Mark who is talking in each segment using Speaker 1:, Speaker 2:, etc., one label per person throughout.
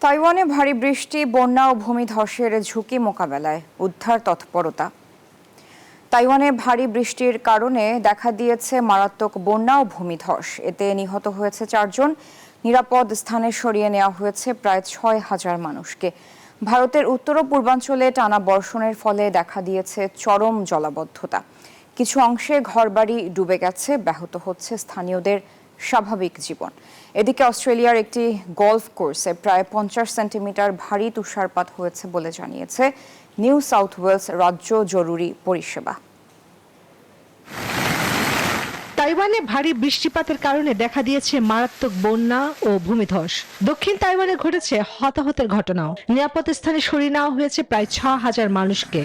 Speaker 1: তাইওয়ানে ভারী বৃষ্টি, বন্যা ও ভূমিধসের ঝুঁকি মোকাবেলায় উদ্ধার তৎপরতা। তাইওয়ানে ভারী বৃষ্টির কারণে দেখা দিয়েছে মারাত্মক বন্যা ও ভূমিধস। এতে নিহত হয়েছে 4 জন। নিরাপদ স্থানে সরিয়ে নেওয়া হয়েছে প্রায় 6,000 মানুষকে। ভারতের উত্তর ও পূর্বাঞ্চলে টানা বর্ষণের ফলে দেখা দিয়েছে চরম জলাবদ্ধতা। কিছু অংশে ঘরবাড়ি ডুবে গেছে, ব্যাহত হচ্ছে স্থানীয়দের স্বাভাবিক জীবন। এদিকে অস্ট্রেলিয়ার একটি গলফ কোর্সে প্রায় 50 সেন্টিমিটার ভারী তুষারপাত হয়েছে বলে জানিয়েছে নিউ সাউথ ওয়েলস রাজ্য জরুরি পরিষেবা।
Speaker 2: তাইওয়ানে ভারী বৃষ্টিপাতের কারণে দেখা দিয়েছে মারাত্মক বন্যা ও ভূমিধস। দক্ষিণ তাইওয়ানে ঘটেছে হতাহতের ঘটনাও। নিরাপদ স্থানে সরিয়ে নেওয়া হয়েছে প্রায় 6,000 মানুষকে।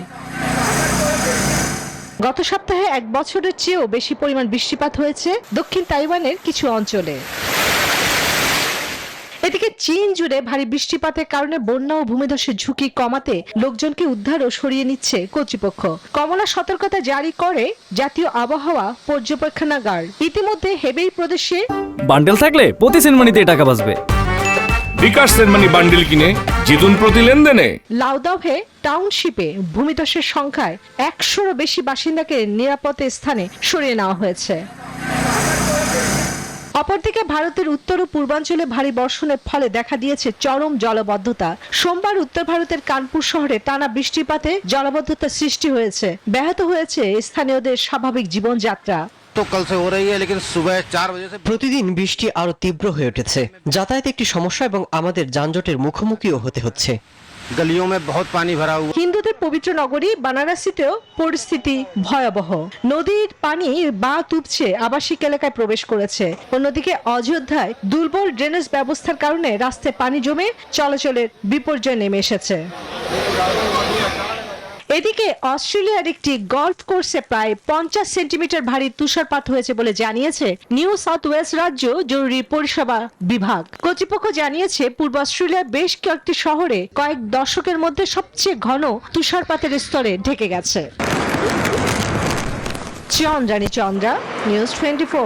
Speaker 2: গত সপ্তাহে 1 বছরের চেয়েও বেশি পরিমাণ বৃষ্টিপাত হয়েছে দক্ষিণ তাইওয়ানের কিছু অঞ্চলে। এদিকে চীন জুড়ে ভারী বৃষ্টিপাতের কারণে বন্যা ও ভূমিধসের ঝুঁকি কমাতে লোকজনকে উদ্ধার ও সরিয়ে নিচ্ছে কর্তৃপক্ষ। কমলা সতর্কতা জারি করে জাতীয় আবহাওয়া পর্যবেক্ষণাগার। ইতিমধ্যে হেবেই প্রদেশে
Speaker 3: বান্ডেল থাকলে প্রতি সেনমানিতে টাকা বাঁচবে।
Speaker 4: বিকাশ সেনমানি বান্ডেল কিনে জিতুন প্রতি লেনদেনে।
Speaker 2: লাউদাওহে টাউনশিপে ভূমিধসের সংখ্যায় 100-এরও বেশি বাসিন্দাকে নিরাপদ স্থানে সরিয়ে নেওয়া হয়েছে। অপরদিকে ভারতের উত্তর ও পূর্বাঞ্চলে ভারী বর্ষণের ফলে দেখা দিয়েছে চরম জলাবদ্ধতা। সোমবার উত্তর ভারতের কানপুর শহরে টানা বৃষ্টিপাতে জলাবদ্ধতার সৃষ্টি হয়েছে, ব্যাহত হয়েছে স্থানীয়দের স্বাভাবিক জীবনযাত্রা।
Speaker 5: প্রতিদিন বৃষ্টি আরো তীব্র হয়ে উঠেছে, যাতায়াত একটি সমস্যা এবং আমাদের যানজটের মুখোমুখিও হতে হচ্ছে।
Speaker 2: হিন্দুদের পবিত্র নগরী বানারসিতেও পরিস্থিতি ভয়াবহ। নদীর পানি বাঁধ উপচে আবাসিক এলাকায় প্রবেশ করেছে। অন্যদিকে অযোধ্যায় দুর্বল ড্রেনেজ ব্যবস্থার কারণে রাস্তায় পানি জমে চলাচলের বিপর্যয় নেমে এসেছে। এদিকে অস্ট্রেলিয়ার একটি গলফ কোর্সে প্রায় 50 সেন্টিমিটার ভারী তুষারপাত হয়েছে বলে জানিয়েছে নিউ সাউথ ওয়েলস রাজ্য জরুরি পরিষেবা বিভাগ। কর্তৃপক্ষ জানিয়েছে পূর্ব অস্ট্রেলিয়ার বেশ কয়েকটি শহরে কয়েক দশকের মধ্যে সবচেয়ে ঘন তুষারপাতের স্তরে ঢেকে গেছে। চন্দ্রা, নিউজ 24।